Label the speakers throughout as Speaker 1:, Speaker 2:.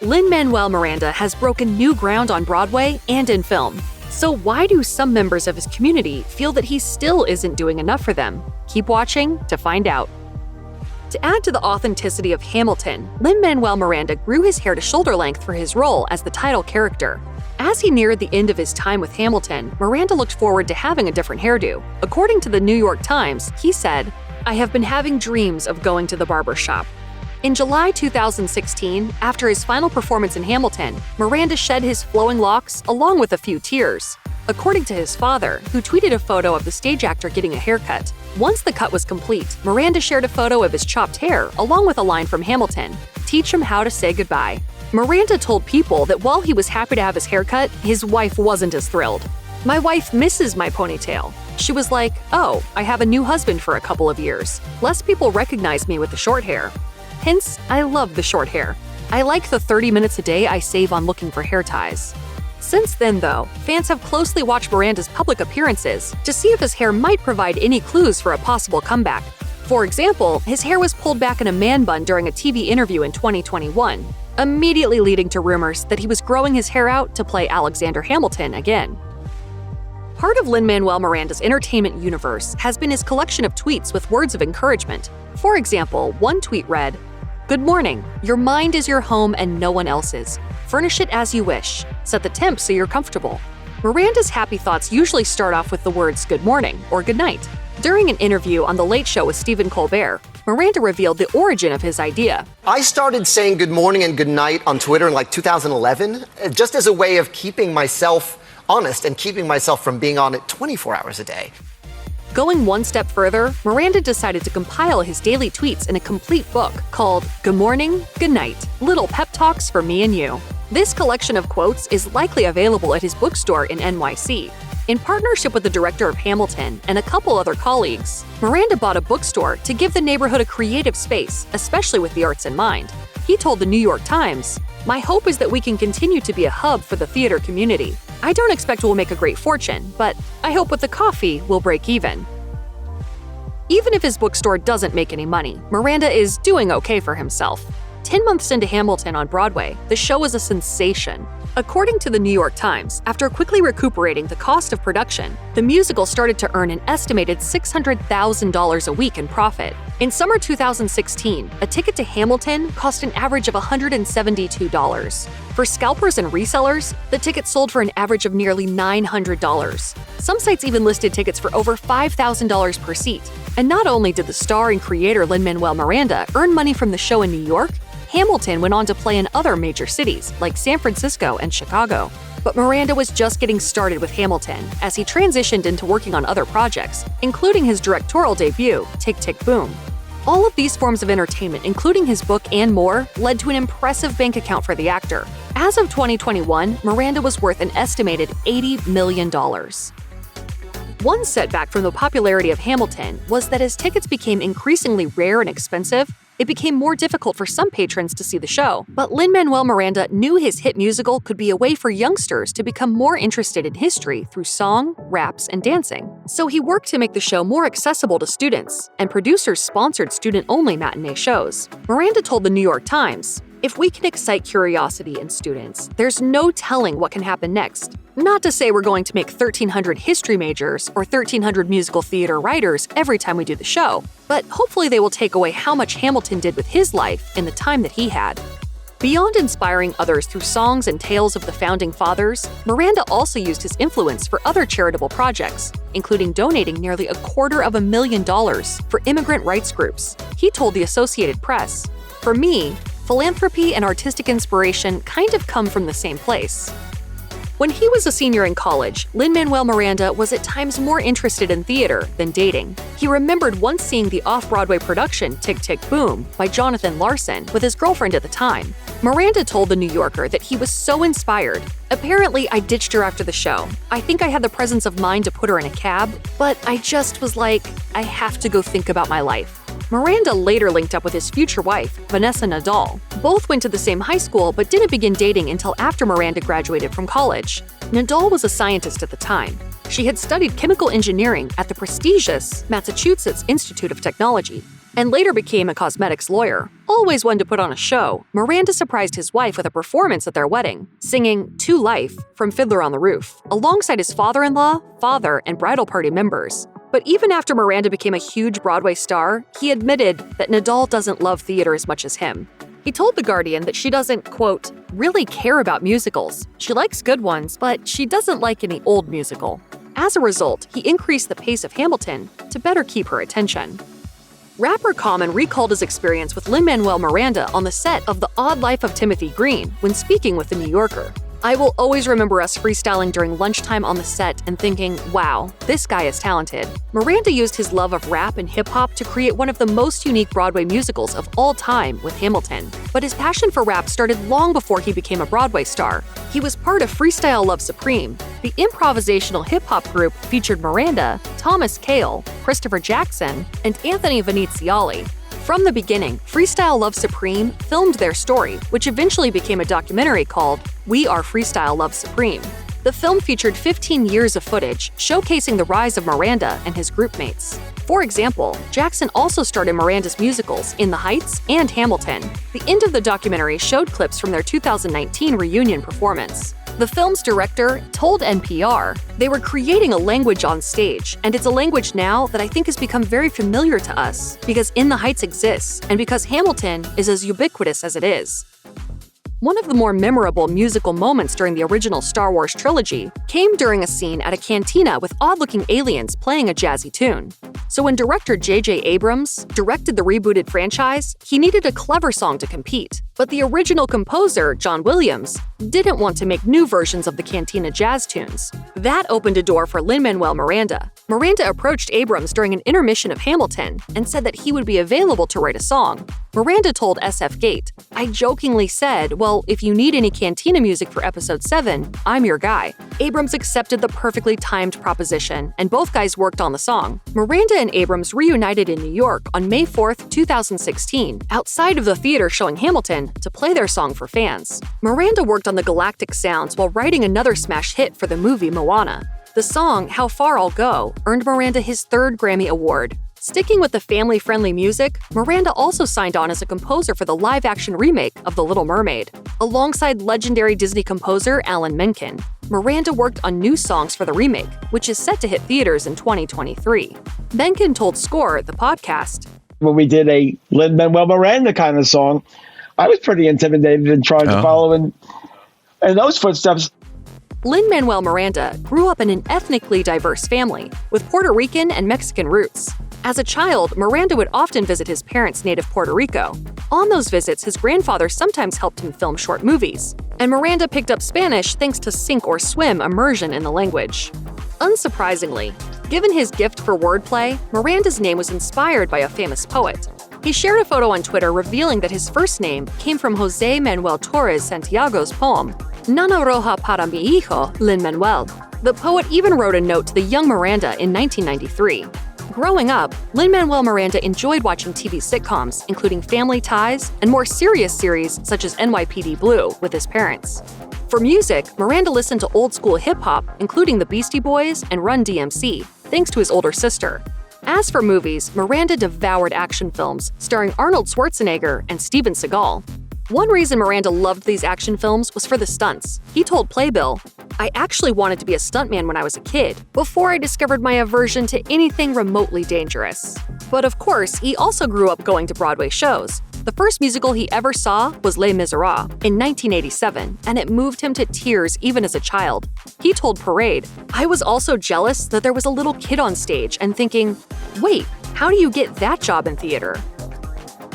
Speaker 1: Lin-Manuel Miranda has broken new ground on Broadway and in film. So why do some members of his community feel that he still isn't doing enough for them? Keep watching to find out. To add to the authenticity of Hamilton, Lin-Manuel Miranda grew his hair to shoulder length for his role as the title character. As he neared the end of his time with Hamilton, Miranda looked forward to having a different hairdo. According to the New York Times, he said, "I have been having dreams of going to the barber shop." In July 2016, after his final performance in Hamilton, Miranda shed his flowing locks along with a few tears. According to his father, who tweeted a photo of the stage actor getting a haircut. Once the cut was complete, Miranda shared a photo of his chopped hair along with a line from Hamilton, "Teach him how to say goodbye." Miranda told People that while he was happy to have his haircut, his wife wasn't as thrilled. "My wife misses my ponytail. She was like, oh, I have a new husband for a couple of years. Less people recognize me with the short hair. Hence, I love the short hair. I like the 30 minutes a day I save on looking for hair ties." Since then, though, fans have closely watched Miranda's public appearances to see if his hair might provide any clues for a possible comeback. For example, his hair was pulled back in a man bun during a TV interview in 2021, immediately leading to rumors that he was growing his hair out to play Alexander Hamilton again. Part of Lin-Manuel Miranda's entertainment universe has been his collection of tweets with words of encouragement. For example, one tweet read, "Good morning. Your mind is your home and no one else's. Furnish it as you wish. Set the temp so you're comfortable." Miranda's happy thoughts usually start off with the words good morning or good night. During an interview on The Late Show with Stephen Colbert, Miranda revealed the origin of his idea.
Speaker 2: "I started saying good morning and good night on Twitter in 2011, just as a way of keeping myself honest and keeping myself from being on it 24 hours a day."
Speaker 1: Going one step further, Miranda decided to compile his daily tweets in a complete book called Good Morning, Good Night, Little Pep Talks for Me and You. This collection of quotes is likely available at his bookstore in NYC. In partnership with the director of Hamilton and a couple other colleagues, Miranda bought a bookstore to give the neighborhood a creative space, especially with the arts in mind. He told the New York Times, "My hope is that we can continue to be a hub for the theater community. I don't expect we'll make a great fortune, but I hope with the coffee we'll break even." Even if his bookstore doesn't make any money, Miranda is doing okay for himself. 10 months into Hamilton on Broadway, the show was a sensation. According to the New York Times, after quickly recuperating the cost of production, the musical started to earn an estimated $600,000 a week in profit. In summer 2016, a ticket to Hamilton cost an average of $172. For scalpers and resellers, the ticket sold for an average of nearly $900. Some sites even listed tickets for over $5,000 per seat. And not only did the star and creator Lin-Manuel Miranda earn money from the show in New York, Hamilton went on to play in other major cities like San Francisco and Chicago. But Miranda was just getting started with Hamilton as he transitioned into working on other projects, including his directorial debut, Tick, Tick, Boom. All of these forms of entertainment, including his book and more, led to an impressive bank account for the actor. As of 2021, Miranda was worth an estimated $80 million. One setback from the popularity of Hamilton was that as tickets became increasingly rare and expensive, it became more difficult for some patrons to see the show. But Lin-Manuel Miranda knew his hit musical could be a way for youngsters to become more interested in history through song, raps, and dancing. So he worked to make the show more accessible to students, and producers sponsored student-only matinee shows. Miranda told the New York Times, "If we can excite curiosity in students, there's no telling what can happen next. Not to say we're going to make 1,300 history majors or 1,300 musical theater writers every time we do the show, but hopefully they will take away how much Hamilton did with his life in the time that he had." Beyond inspiring others through songs and tales of the founding fathers, Miranda also used his influence for other charitable projects, including donating nearly $250,000 for immigrant rights groups. He told the Associated Press, "For me, philanthropy and artistic inspiration kind of come from the same place." When he was a senior in college, Lin-Manuel Miranda was at times more interested in theater than dating. He remembered once seeing the off-Broadway production Tick, Tick, Boom by Jonathan Larson with his girlfriend at the time. Miranda told The New Yorker that he was so inspired. "Apparently, I ditched her after the show. I think I had the presence of mind to put her in a cab, but I just was like, I have to go think about my life." Miranda later linked up with his future wife, Vanessa Nadal. Both went to the same high school but didn't begin dating until after Miranda graduated from college. Nadal was a scientist at the time. She had studied chemical engineering at the prestigious Massachusetts Institute of Technology. and later became a cosmetics lawyer. Always one to put on a show, Miranda surprised his wife with a performance at their wedding, singing To Life from Fiddler on the Roof, alongside his father-in-law, father, and bridal party members. But even after Miranda became a huge Broadway star, he admitted that Nadal doesn't love theater as much as him. He told The Guardian that she doesn't, quote, really care about musicals. She likes good ones, but she doesn't like any old musical. As a result, he increased the pace of Hamilton to better keep her attention. Rapper Common recalled his experience with Lin-Manuel Miranda on the set of The Odd Life of Timothy Green when speaking with The New Yorker. I will always remember us freestyling during lunchtime on the set and thinking, wow, this guy is talented. Miranda used his love of rap and hip-hop to create one of the most unique Broadway musicals of all time with Hamilton. But his passion for rap started long before he became a Broadway star. He was part of Freestyle Love Supreme. The improvisational hip-hop group featured Miranda, Thomas Kail, Christopher Jackson, and Anthony Viniziali. From the beginning, Freestyle Love Supreme filmed their story, which eventually became a documentary called We Are Freestyle Love Supreme. The film featured 15 years of footage showcasing the rise of Miranda and his groupmates. For example, Jackson also starred in Miranda's musicals In the Heights and Hamilton. The end of the documentary showed clips from their 2019 reunion performance. The film's director told NPR they were creating a language on stage, and it's a language now that I think has become very familiar to us because In the Heights exists and because Hamilton is as ubiquitous as it is. One of the more memorable musical moments during the original Star Wars trilogy came during a scene at a cantina with odd-looking aliens playing a jazzy tune. So when director J.J. Abrams directed the rebooted franchise, he needed a clever song to compete. But the original composer, John Williams, didn't want to make new versions of the cantina jazz tunes. That opened a door for Lin-Manuel Miranda. Miranda approached Abrams during an intermission of Hamilton and said that he would be available to write a song. Miranda told SF Gate, I jokingly said, well, if you need any cantina music for episode 7, I'm your guy. Abrams accepted the perfectly timed proposition, and both guys worked on the song. Miranda and Abrams reunited in New York on May 4, 2016, outside of the theater showing Hamilton to play their song for fans. Miranda worked on the galactic sounds while writing another smash hit for the movie Moana. The song, How Far I'll Go, earned Miranda his third Grammy Award. Sticking with the family-friendly music, Miranda also signed on as a composer for the live-action remake of The Little Mermaid. Alongside legendary Disney composer Alan Menken, Miranda worked on new songs for the remake, which is set to hit theaters in 2023. Menken told Score, the podcast,
Speaker 3: when we did a Lin-Manuel Miranda kind of song, I was pretty intimidated in trying to follow in those footsteps.
Speaker 1: Lin-Manuel Miranda grew up in an ethnically diverse family with Puerto Rican and Mexican roots. As a child, Miranda would often visit his parents' native Puerto Rico. On those visits, his grandfather sometimes helped him film short movies, and Miranda picked up Spanish thanks to sink or swim immersion in the language. Unsurprisingly, given his gift for wordplay, Miranda's name was inspired by a famous poet. He shared a photo on Twitter revealing that his first name came from José Manuel Torres Santiago's poem, Nana Roja para mi hijo, Lin-Manuel. The poet even wrote a note to the young Miranda in 1993. Growing up, Lin-Manuel Miranda enjoyed watching TV sitcoms, including Family Ties and more serious series such as NYPD Blue, with his parents. For music, Miranda listened to old-school hip-hop, including the Beastie Boys and Run DMC, thanks to his older sister. As for movies, Miranda devoured action films starring Arnold Schwarzenegger and Steven Seagal. One reason Miranda loved these action films was for the stunts. He told Playbill, I actually wanted to be a stuntman when I was a kid, before I discovered my aversion to anything remotely dangerous. But of course, he also grew up going to Broadway shows. The first musical he ever saw was Les Miserables in 1987, and it moved him to tears even as a child. He told Parade, I was also jealous that there was a little kid on stage and thinking, wait, how do you get that job in theater?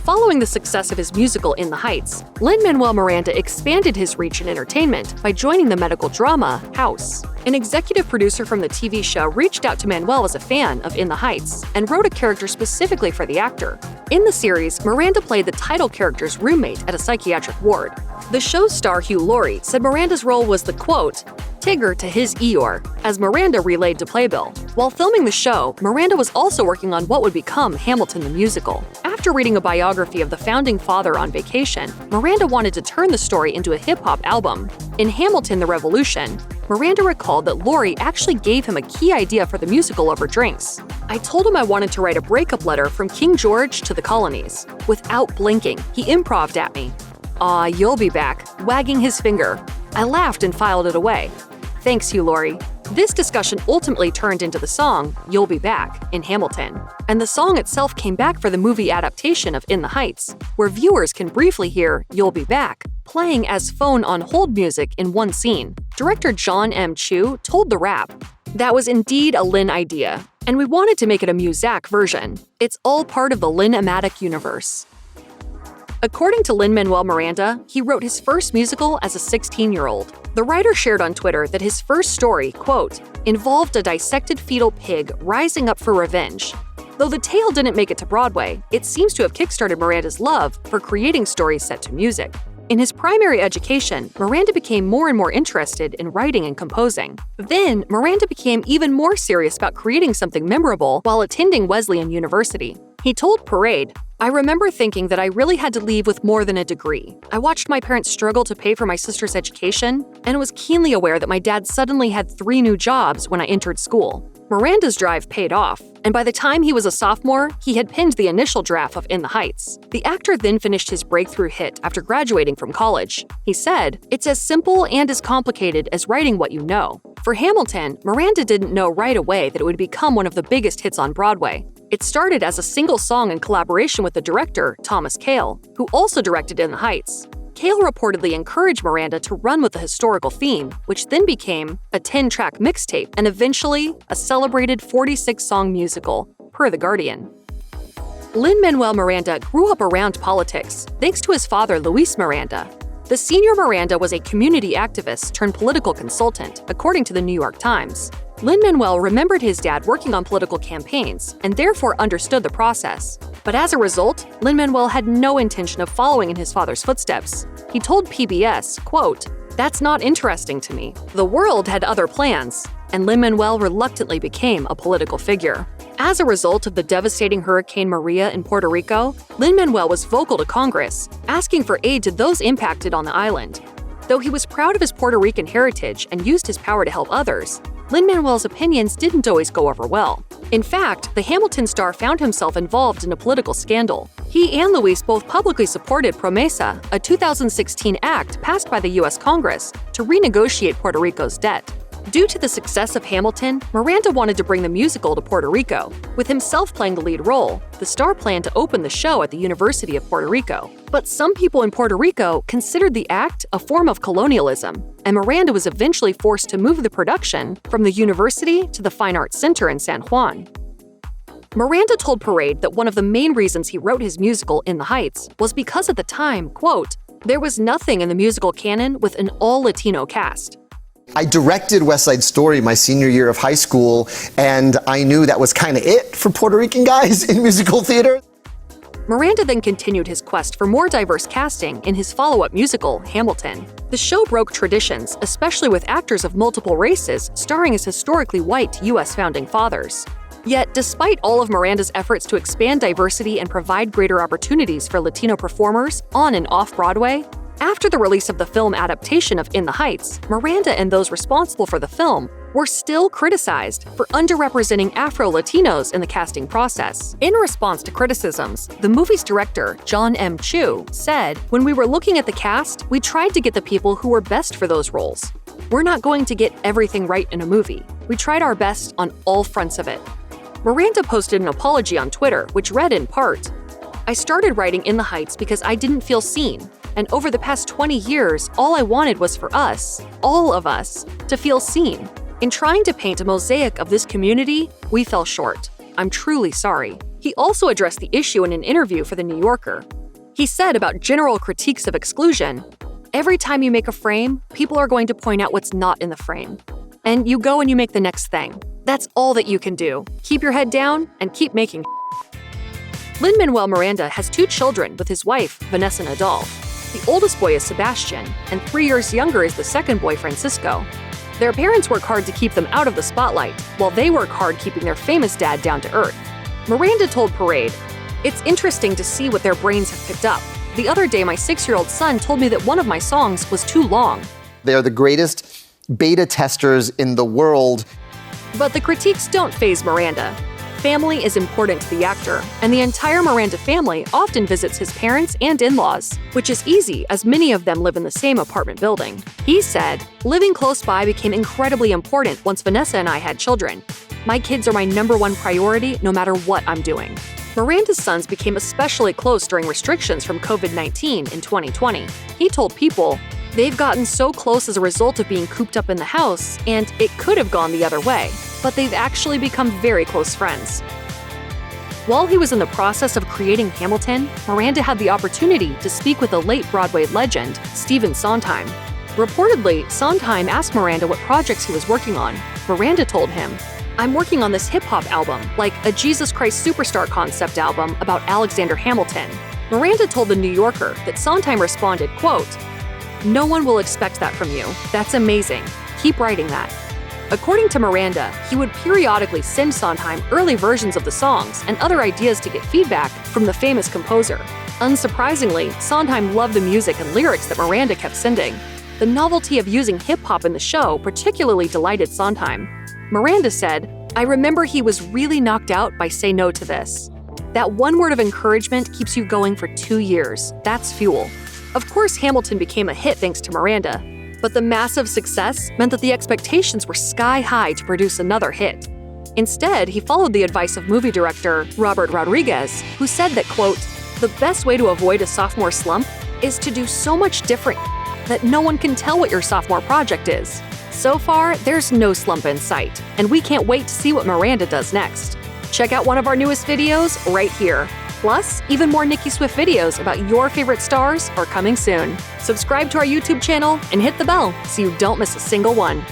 Speaker 1: Following the success of his musical In the Heights, Lin-Manuel Miranda expanded his reach in entertainment by joining the medical drama House. An executive producer from the TV show reached out to Manuel as a fan of In the Heights and wrote a character specifically for the actor. In the series, Miranda played the title character's roommate at a psychiatric ward. The show's star Hugh Laurie said Miranda's role was the, quote, Tigger to his Eeyore, as Miranda relayed to Playbill. While filming the show, Miranda was also working on what would become Hamilton the Musical. After reading a biography of the founding father on vacation, Miranda wanted to turn the story into a hip-hop album. In Hamilton the Revolution, Miranda recalled that Lori actually gave him a key idea for the musical over drinks. "I told him I wanted to write a breakup letter from King George to the colonies. Without blinking, he improv'd at me. 'Aw, you'll be back,' wagging his finger. I laughed and filed it away. Thanks you, Lori." This discussion ultimately turned into the song "You'll Be Back" in Hamilton, and the song itself came back for the movie adaptation of In the Heights, where viewers can briefly hear "You'll Be Back" playing as phone on hold music in one scene. Director John M. Chu told The Wrap, "That was indeed a Lin idea, and we wanted to make it a Muzak version. It's all part of the Lin-Matic universe." According to Lin-Manuel Miranda, he wrote his first musical as a 16-year-old. The writer shared on Twitter that his first story, quote, involved a dissected fetal pig rising up for revenge. Though the tale didn't make it to Broadway, it seems to have kickstarted Miranda's love for creating stories set to music. In his primary education, Miranda became more and more interested in writing and composing. Then, Miranda became even more serious about creating something memorable while attending Wesleyan University. He told Parade, "I remember thinking that I really had to leave with more than a degree. I watched my parents struggle to pay for my sister's education, and was keenly aware that my dad suddenly had 3 new jobs when I entered school." Miranda's drive paid off, and by the time he was a sophomore, he had penned the initial draft of In the Heights. The actor then finished his breakthrough hit after graduating from college. He said, "It's as simple and as complicated as writing what you know." For Hamilton, Miranda didn't know right away that it would become one of the biggest hits on Broadway. It started as a single song in collaboration with the director, Thomas Kail, who also directed In the Heights. Kail reportedly encouraged Miranda to run with the historical theme, which then became a 10-track mixtape and eventually a celebrated 46-song musical, per The Guardian. Lin-Manuel Miranda grew up around politics, thanks to his father, Luis Miranda. The senior Miranda was a community activist turned political consultant, according to the New York Times. Lin-Manuel remembered his dad working on political campaigns and therefore understood the process. But as a result, Lin-Manuel had no intention of following in his father's footsteps. He told PBS, quote, "That's not interesting to me. The world had other plans," and Lin-Manuel reluctantly became a political figure. As a result of the devastating Hurricane Maria in Puerto Rico, Lin-Manuel was vocal to Congress, asking for aid to those impacted on the island. Though he was proud of his Puerto Rican heritage and used his power to help others, Lin-Manuel's opinions didn't always go over well. In fact, the Hamilton star found himself involved in a political scandal. He and Luis both publicly supported Promesa, a 2016 act passed by the U.S. Congress to renegotiate Puerto Rico's debt. Due to the success of Hamilton, Miranda wanted to bring the musical to Puerto Rico. With himself playing the lead role, the star planned to open the show at the University of Puerto Rico. But some people in Puerto Rico considered the act a form of colonialism, and Miranda was eventually forced to move the production from the university to the Fine Arts Center in San Juan. Miranda told Parade that one of the main reasons he wrote his musical In the Heights was because at the time, quote, "there was nothing in the musical canon with an all-Latino cast."
Speaker 2: I directed West Side Story my senior year of high school, and I knew that was kind of it for Puerto Rican guys in musical theater.
Speaker 1: Miranda then continued his quest for more diverse casting in his follow-up musical, Hamilton. The show broke traditions, especially with actors of multiple races starring as historically white U.S. founding fathers. Yet, despite all of Miranda's efforts to expand diversity and provide greater opportunities for Latino performers on and off Broadway, after the release of the film adaptation of In the Heights, Miranda and those responsible for the film were still criticized for underrepresenting Afro-Latinos in the casting process. In response to criticisms, the movie's director, John M. Chu, said, "When we were looking at the cast, we tried to get the people who were best for those roles. We're not going to get everything right in a movie. We tried our best on all fronts of it." Miranda posted an apology on Twitter, which read in part, "I started writing In the Heights because I didn't feel seen. And over the past 20 years, all I wanted was for us, all of us, to feel seen. In trying to paint a mosaic of this community, we fell short. I'm truly sorry." He also addressed the issue in an interview for The New Yorker. He said about general critiques of exclusion, "Every time you make a frame, people are going to point out what's not in the frame. And you go and you make the next thing. That's all that you can do. Keep your head down and keep making." Lin-Manuel Miranda has 2 children with his wife, Vanessa Nadal. The oldest boy is Sebastian, and 3 years younger is the second boy, Francisco. Their parents work hard to keep them out of the spotlight, while they work hard keeping their famous dad down to earth. Miranda told Parade, "It's interesting to see what their brains have picked up. The other day, my 6-year-old son told me that one of my songs was too long."
Speaker 2: They are the greatest beta testers in the world.
Speaker 1: But the critiques don't faze Miranda. Family is important to the actor, and the entire Miranda family often visits his parents and in-laws, which is easy as many of them live in the same apartment building. He said, "Living close by became incredibly important once Vanessa and I had children. My kids are my #1 priority no matter what I'm doing." Miranda's sons became especially close during restrictions from COVID-19 in 2020. He told People, "They've gotten so close as a result of being cooped up in the house, and it could have gone the other way, but they've actually become very close friends." While he was in the process of creating Hamilton, Miranda had the opportunity to speak with the late Broadway legend, Stephen Sondheim. Reportedly, Sondheim asked Miranda what projects he was working on. Miranda told him, "I'm working on this hip-hop album, like a Jesus Christ Superstar concept album about Alexander Hamilton." Miranda told The New Yorker that Sondheim responded, quote, "No one will expect that from you. That's amazing. Keep writing that." According to Miranda, he would periodically send Sondheim early versions of the songs and other ideas to get feedback from the famous composer. Unsurprisingly, Sondheim loved the music and lyrics that Miranda kept sending. The novelty of using hip-hop in the show particularly delighted Sondheim. Miranda said, "I remember he was really knocked out by Say No to This. That one word of encouragement keeps you going for 2 years. That's fuel." Of course, Hamilton became a hit thanks to Miranda, but the massive success meant that the expectations were sky high to produce another hit. Instead, he followed the advice of movie director Robert Rodriguez, who said that, quote, "The best way to avoid a sophomore slump is to do so much different that no one can tell what your sophomore project is." So far, there's no slump in sight, and we can't wait to see what Miranda does next. Check out one of our newest videos right here. Plus, even more Nicki Swift videos about your favorite stars are coming soon. Subscribe to our YouTube channel and hit the bell so you don't miss a single one.